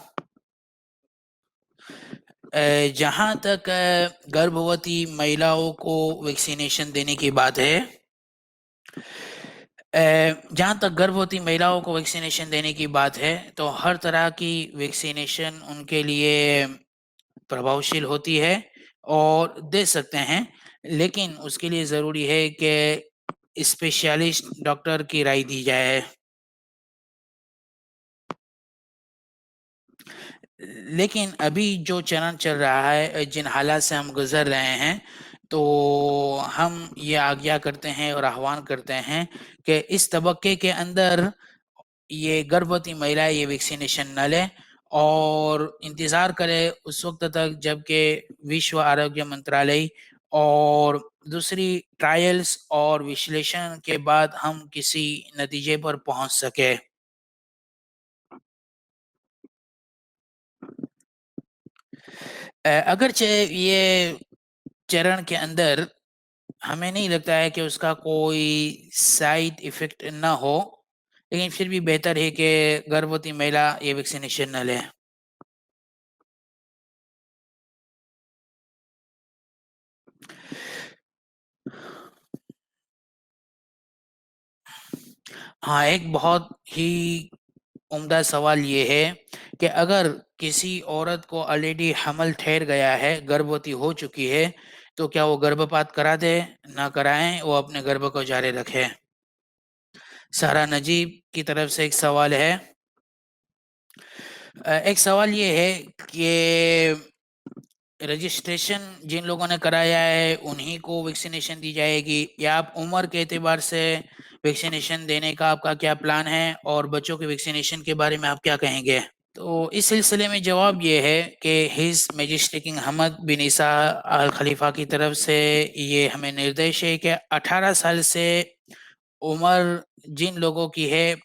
S1: जहाँ तक गर्भवती महिलाओं को वैक्सीनेशन देने की बात है, जहाँ तक गर्भवती महिलाओं को वैक्सीनेशन देने की बात है, तो हर तरह की वैक्सीनेशन उनके लिए प्रभावशील होती है और दे सकते हैं, लेकिन उसके लिए ज़रूरी है कि स्पेशलिस्ट डॉक्टर की राय दी जाए। लेकिन अभी जो चरण चल रहा है, जिन हालात से हम गुज़र रहे हैं, तो हम ये आज्ञा करते हैं और आह्वान करते हैं कि इस तबक्के के अंदर ये गर्भवती महिलाएँ ये वैक्सीनेशन न लें और इंतज़ार करें उस वक़्त तक जबकि विश्व आरोग्य मंत्रालय और दूसरी ट्रायल्स और विश्लेषण के बाद हम किसी नतीजे पर पहुँच सकें। अगरचे ये चरण के अंदर हमें नहीं लगता है कि उसका कोई साइड इफ़ेक्ट ना हो, लेकिन फिर भी बेहतर है कि गर्भवती महिला ये वैक्सीनेशन न लें। हाँ, एक बहुत ही उम्दा सवाल ये है कि अगर किसी औरत को ऑलरेडी हमल ठहर गया है, गर्भवती हो चुकी है, तो क्या वो गर्भपात करा दे, ना कराएं, वो अपने गर्भ को जारी रखे? सारा नजीब की तरफ से एक सवाल है। एक सवाल ये है कि रजिस्ट्रेशन जिन लोगों ने कराया है उन्हीं को वैक्सीनेशन दी जाएगी, या आप उम्र के एतबार से वैक्सीनेशन देने का आपका क्या प्लान है, और बच्चों के वैक्सीनेशन के बारे में आप क्या कहेंगे? तो इस सिलसिले में जवाब ये है कि हिज मैजेस्टी किंग हमद बिन ईसा अल खलीफा की तरफ से ये हमें निर्देश है कि 18 साल से उम्र जिन लोगों की है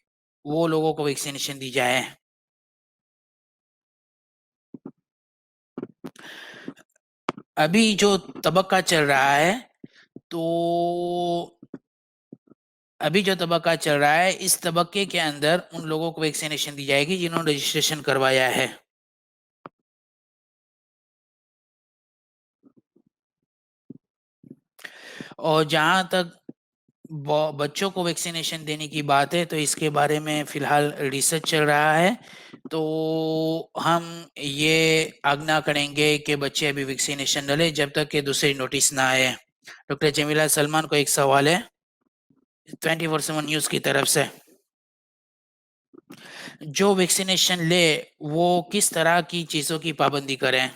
S1: वो लोगों को वैक्सीनेशन दी जाए। अभी जो तबक्का चल रहा है, तो अभी जो तबक्का चल रहा है, इस तबक्के के अंदर उन लोगों को वैक्सीनेशन दी जाएगी जिन्होंने रजिस्ट्रेशन करवाया है। और जहां तक बच्चों को वैक्सीनेशन देने की बात है, तो इसके बारे में फिलहाल रिसर्च चल रहा है। तो हम ये आज्ञा करेंगे कि बच्चे अभी वैक्सीनेशन न लें जब तक कि दूसरी नोटिस ना आए। डॉक्टर जमीला सलमान को एक सवाल है 24/7 न्यूज की तरफ से। जो वैक्सीनेशन ले वो किस तरह की चीजों की पाबंदी करें?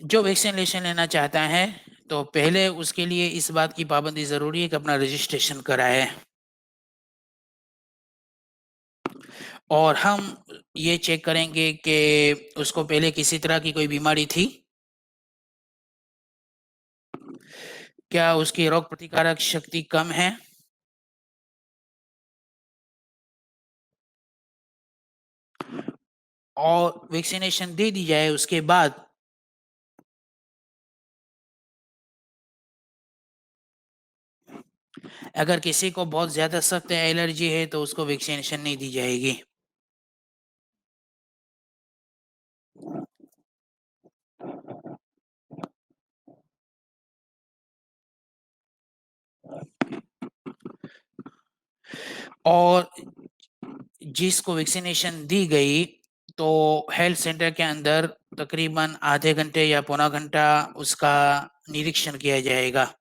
S1: जो वैक्सीनेशन लेना चाहता है, तो पहले उसके लिए इस बात की पाबंदी जरूरी है कि अपना रजिस्ट्रेशन कराए। और हम ये चेक करेंगे कि उसको पहले किसी तरह की कोई बीमारी थी, क्या उसकी रोग प्रतिकारक शक्ति कम है, और वैक्सीनेशन दे दी जाए उसके बाद अगर किसी को बहुत ज्यादा सख्त एलर्जी है तो उसको वैक्सीनेशन नहीं दी जाएगी। और जिसको वैक्सीनेशन दी गई, तो हेल्थ सेंटर के अंदर तकरीबन आधे घंटे या पौना घंटा उसका निरीक्षण किया जाएगा,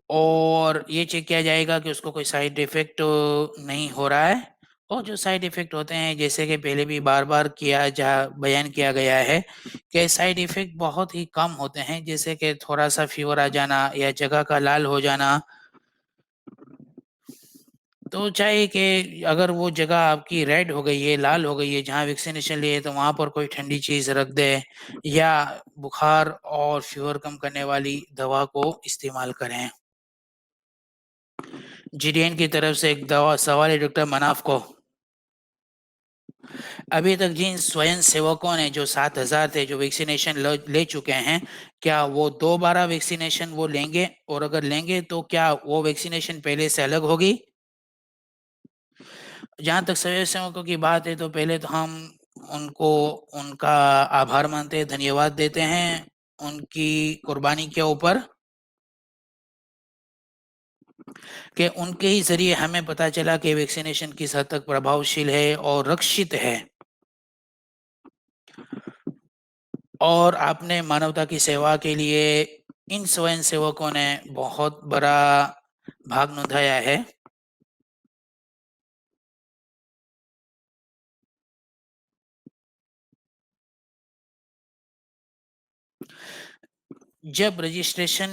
S1: और ये चेक किया जाएगा कि उसको कोई साइड इफेक्ट नहीं हो रहा है। और जो साइड इफेक्ट होते हैं, जैसे कि पहले भी बार बार किया जा बयान किया गया है कि साइड इफेक्ट बहुत ही कम होते हैं, जैसे कि थोड़ा सा फीवर आ जाना या जगह का लाल हो जाना। तो चाहे कि अगर वो जगह आपकी रेड हो गई है, लाल हो गई है जहाँ वैक्सीनेशन लिए, तो वहां पर कोई ठंडी चीज रख दे, या बुखार और फीवर कम करने वाली दवा को इस्तेमाल करें। जीडीएन की तरफ से एक दवा सवाल है डॉक्टर मनाफ को। अभी तक जिन स्वयं सेवकों ने जो 7,000 थे जो वैक्सीनेशन ले चुके हैं, क्या वो दोबारा वैक्सीनेशन वो लेंगे, और अगर लेंगे तो क्या वो वैक्सीनेशन पहले से अलग होगी? जहाँ तक स्वयं सेवकों की बात है, तो पहले तो हम उनको उनका आभार मानते हैं, धन्यवाद देते हैं उनकी कुर्बानी के ऊपर, कि उनके ही जरिए हमें पता चला कि वैक्सीनेशन किस हद तक प्रभावशील है और रक्षित है। और आपने मानवता की सेवा के लिए इन स्वयं सेवकों ने बहुत बड़ा भाग निभाया है। जब रजिस्ट्रेशन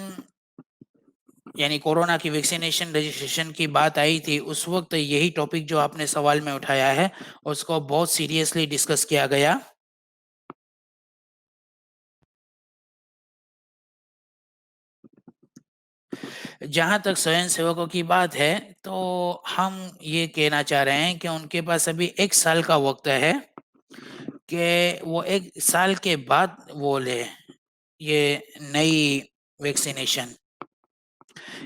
S1: यानी कोरोना की वैक्सीनेशन रजिस्ट्रेशन की बात आई थी, उस वक्त यही टॉपिक जो आपने सवाल में उठाया है उसको बहुत सीरियसली डिस्कस किया गया। जहां तक स्वयं सेवकों की बात है, तो हम ये कहना चाह रहे हैं कि उनके पास अभी 1 साल का वक्त है कि वो 1 साल के बाद वो ले ये नई वैक्सीनेशन।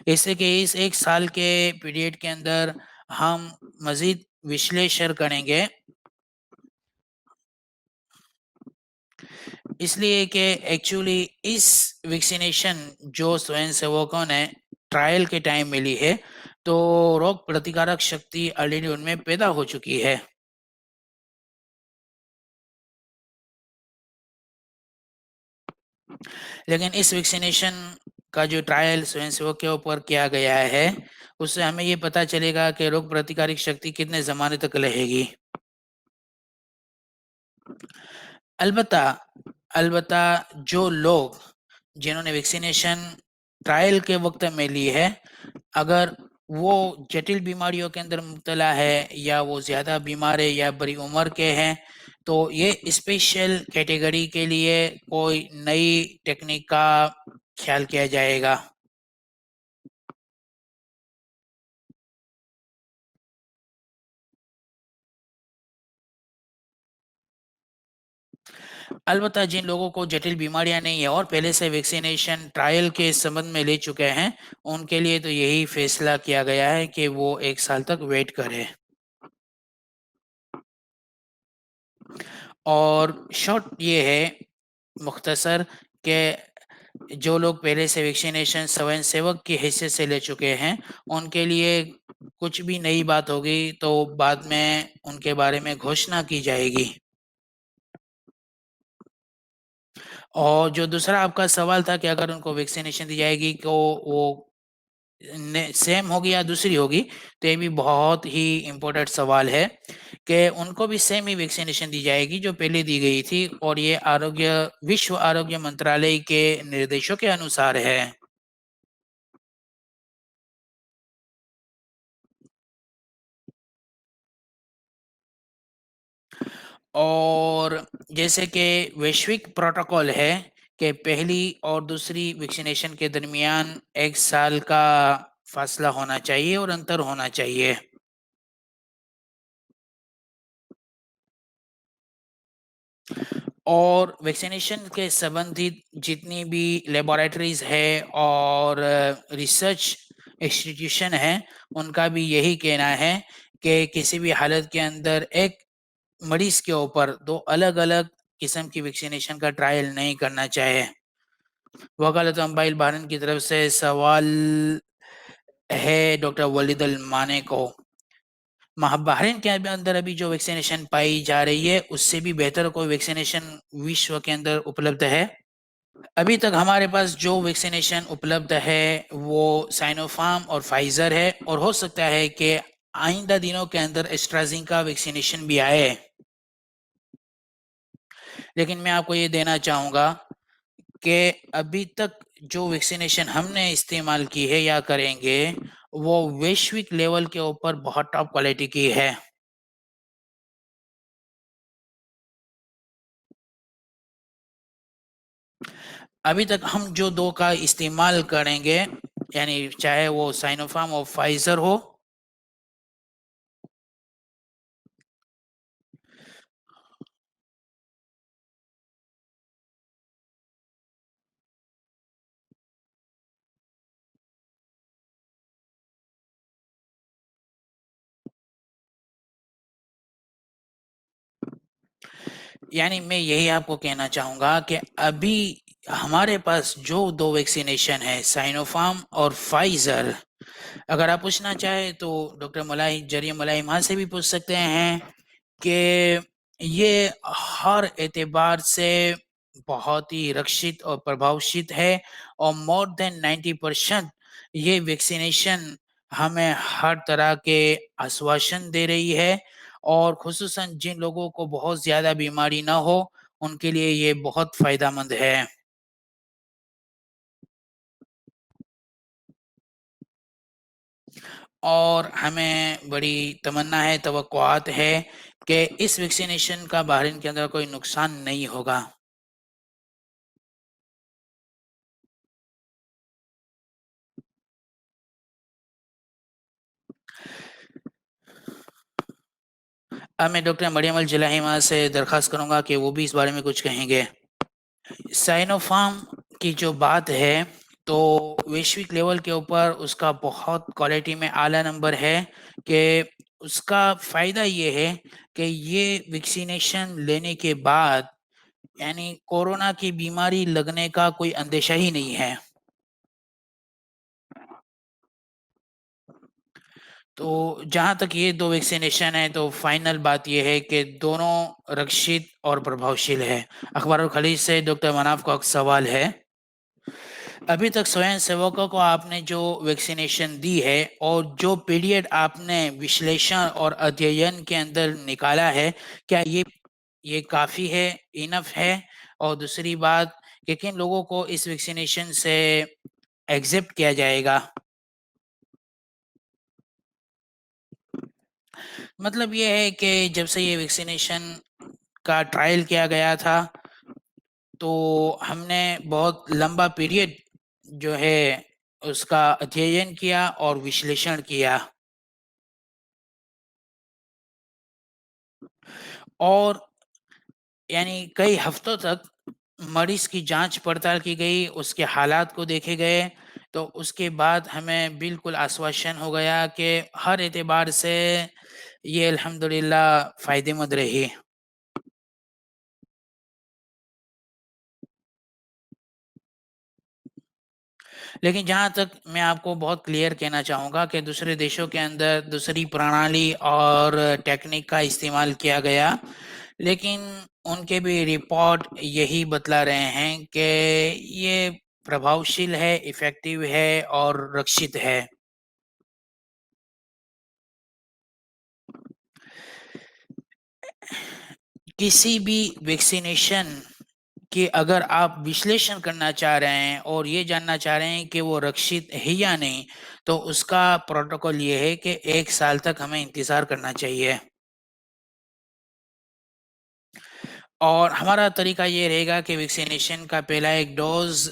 S1: इससे कि इस 1 साल के पीरियड के अंदर हम मजीद विश्लेषण करेंगे, इसलिए कि एक्चुअली इस वैक्सीनेशन जो स्वयं सेवकों ने ट्रायल के टाइम मिली है, तो रोग प्रतिकारक शक्ति ऑलरेडी उनमें पैदा हो चुकी है। लेकिन इस वैक्सीनेशन का जो ट्रायल स्वयंसेवक के ऊपर किया गया है, उससे हमें ये पता चलेगा कि रोग प्रतिकारक शक्ति कितने ज़माने तक रहेगी। अलबत्ता अलबत्ता जो लोग जिन्होंने वैक्सीनेशन ट्रायल के वक्त में ली है, अगर वो जटिल बीमारियों के अंदर मुब्तला है या वो ज़्यादा बीमार है या बड़ी उम्र के हैं, तो ये स्पेशल कैटेगरी के लिए कोई नई टेक्निक का ख्याल किया जाएगा। अलबत्ता जिन लोगों को जटिल बीमारियां नहीं है और पहले से वैक्सीनेशन ट्रायल के संबंध में ले चुके हैं, उनके लिए तो यही फैसला किया गया है कि वो 1 साल तक वेट करें। और शॉर्ट ये है, मुख्तसर, कि जो लोग पहले से वैक्सीनेशन स्वयंसेवक की हैसियत से ले चुके हैं, उनके लिए कुछ भी नई बात होगी तो बाद में उनके बारे में घोषणा की जाएगी। और जो दूसरा आपका सवाल था कि अगर उनको वैक्सीनेशन दी जाएगी तो वो सेम होगी या दूसरी होगी, तो ये भी बहुत ही इम्पोर्टेंट सवाल है कि उनको भी सेम ही वैक्सीनेशन दी जाएगी जो पहले दी गई थी, और ये विश्व आरोग्य मंत्रालय के निर्देशों के अनुसार है। और जैसे कि वैश्विक प्रोटोकॉल है कि पहली और दूसरी वैक्सीनेशन के दरमियान 1 साल का फासला होना चाहिए और अंतर होना चाहिए। और वैक्सीनेशन के संबंधित जितनी भी लेबोरेटरीज है और रिसर्च इंस्टीट्यूशन है, उनका भी यही कहना है कि किसी भी हालत के अंदर एक मरीज के ऊपर दो अलग अलग किस्म की वैक्सीनेशन का ट्रायल नहीं करना चाहिए। वकालत अम्बाइल बहरन की तरफ से सवाल है डॉक्टर वलीद अल माने को, बहरीन के अंदर अभी जो वैक्सीनेशन पाई जा रही है उससे भी बेहतर कोई वैक्सीनेशन विश्व के अंदर उपलब्ध है? अभी तक हमारे पास जो वैक्सीनेशन उपलब्ध है वो साइनोफार्म और फाइजर है, और हो सकता है कि आइंदा दिनों के अंदर एस्ट्राजेनेका वैक्सीनेशन भी आए। लेकिन मैं आपको ये देना चाहूँगा कि अभी तक जो वैक्सीनेशन हमने इस्तेमाल की है या करेंगे, वो वैश्विक लेवल के ऊपर बहुत टॉप क्वालिटी की है। अभी तक हम जो 2 का इस्तेमाल करेंगे, यानी चाहे वो साइनोफार्म और फाइजर हो, यानी मैं यही आपको कहना चाहूँगा कि अभी हमारे पास जो 2 वैक्सीनेशन है, साइनोफार्म और फाइजर, अगर आप पूछना चाहें तो डॉक्टर मलाइमा से भी पूछ सकते हैं कि ये हर एतबार से बहुत ही रक्षित और प्रभावशित है, और मोर देन 90% ये वैक्सीनेशन हमें हर तरह के आश्वासन दे रही है, और खुसूसन जिन लोगों को बहुत ज़्यादा बीमारी ना हो, उनके लिए ये बहुत फ़ायदेमंद है। और हमें बड़ी तमन्ना है, तवक्कुआत है कि इस वैक्सीनेशन का बहरीन के अंदर कोई नुकसान नहीं होगा। अब मैं डॉक्टर मरियम अल जलाहिमा से दरख्वास्त करूँगा कि वो भी इस बारे में कुछ कहेंगे। साइनोफार्म की जो बात है, तो वैश्विक लेवल के ऊपर उसका बहुत क्वालिटी में आला नंबर है कि उसका फ़ायदा ये है कि ये वैक्सीनेशन लेने के बाद यानी कोरोना की बीमारी लगने का कोई अंदेशा ही नहीं है। तो जहाँ तक ये 2 वैक्सीनेशन है तो फाइनल बात ये है कि दोनों रक्षित और प्रभावशील है। अखबारुल खलीज से डॉक्टर मनाफ का एक सवाल है, अभी तक स्वयंसेवकों को आपने जो वैक्सीनेशन दी है और जो पीरियड आपने विश्लेषण और अध्ययन के अंदर निकाला है, क्या ये काफ़ी है, इनफ है? और दूसरी बात कि किन लोगों को इस वैक्सीनेशन से एक्सेप्ट किया जाएगा? मतलब ये है कि जब से ये वैक्सीनेशन का ट्रायल किया गया था, तो हमने बहुत लंबा पीरियड जो है उसका अध्ययन किया और विश्लेषण किया और यानी कई हफ्तों तक मरीज की जांच पड़ताल की गई, उसके हालात को देखे गए, तो उसके बाद हमें बिल्कुल आश्वासन हो गया कि हर एतबार से ये अल्हम्दुलिल्लाह फ़ायदेमंद रही। लेकिन जहाँ तक मैं आपको बहुत क्लियर कहना चाहूँगा कि दूसरे देशों के अंदर दूसरी प्रणाली और टेक्निक का इस्तेमाल किया गया, लेकिन उनके भी रिपोर्ट यही बतला रहे हैं कि ये प्रभावशील है, इफ़ेक्टिव है और रक्षित है। किसी भी वैक्सीनेशन कि अगर आप विश्लेषण करना चाह रहे हैं और ये जानना चाह रहे हैं कि वो रक्षित है या नहीं, तो उसका प्रोटोकॉल ये है कि 1 साल तक हमें इंतज़ार करना चाहिए। और हमारा तरीका ये रहेगा कि वैक्सीनेशन का पहला एक डोज़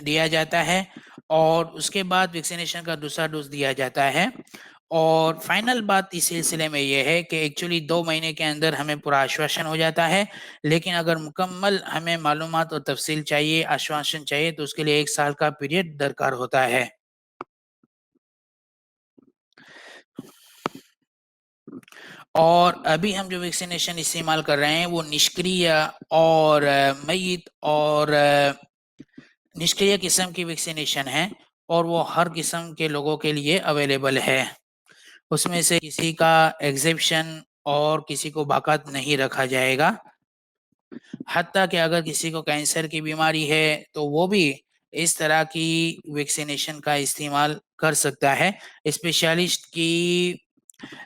S1: दिया जाता है और उसके बाद वैक्सीनेशन का दूसरा डोज़ दिया जाता है। और फाइनल बात इस सिलसिले में ये है कि एक्चुअली 2 महीने के अंदर हमें पूरा आश्वासन हो जाता है, लेकिन अगर मुकम्मल हमें मालूमात और तफ़सील चाहिए, आश्वासन चाहिए, तो उसके लिए 1 साल का पीरियड दरकार होता है। और अभी हम जो वैक्सीनेशन इस्तेमाल कर रहे हैं, वो निष्क्रिय और मय्यत और निष्क्रिय किस्म की वैक्सीनेशन है और वो हर किस्म के लोगों के लिए अवेलेबल है। उसमें से किसी का एग्ज़ेप्शन और किसी को बाकात नहीं रखा जाएगा। हत्ता कि अगर किसी को कैंसर की बीमारी है, तो वो भी इस तरह की वैक्सीनेशन का इस्तेमाल कर सकता है, स्पेशलिस्ट की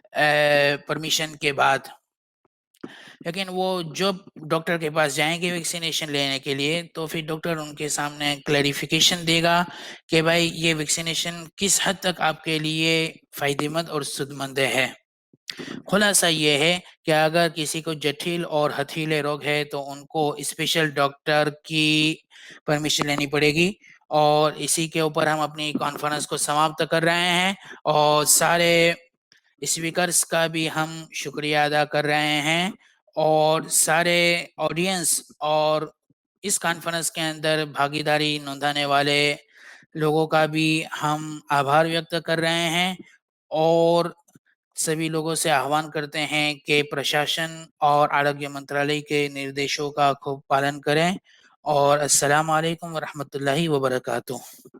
S1: परमिशन के बाद। लेकिन वो जब डॉक्टर के पास जाएँगे वैक्सीनेशन लेने के लिए, तो फिर डॉक्टर उनके सामने क्लैरिफ़िकेशन देगा कि भाई ये वैक्सीनेशन किस हद तक आपके लिए फ़ायदेमंद और सुदमंद है। खुलासा ये है कि अगर किसी को जटिल और हथीले रोग है, तो उनको स्पेशल डॉक्टर की परमिशन लेनी पड़ेगी और इसी के ऊपर हम अपनी कॉन्फ्रेंस को समाप्त कर रहे हैं और सारे स्पीकर्स का भी हम शुक्रिया अदा कर रहे हैं और सारे ऑडियंस और इस कॉन्फ्रेंस के अंदर भागीदारी नोंधाने वाले लोगों का भी हम आभार व्यक्त कर रहे हैं और सभी लोगों से आह्वान करते हैं कि प्रशासन और आरोग्य मंत्रालय के निर्देशों का खूब पालन करें और अस्सलाम वालेकुम व रहमतुल्लाहि व बरकातुहू।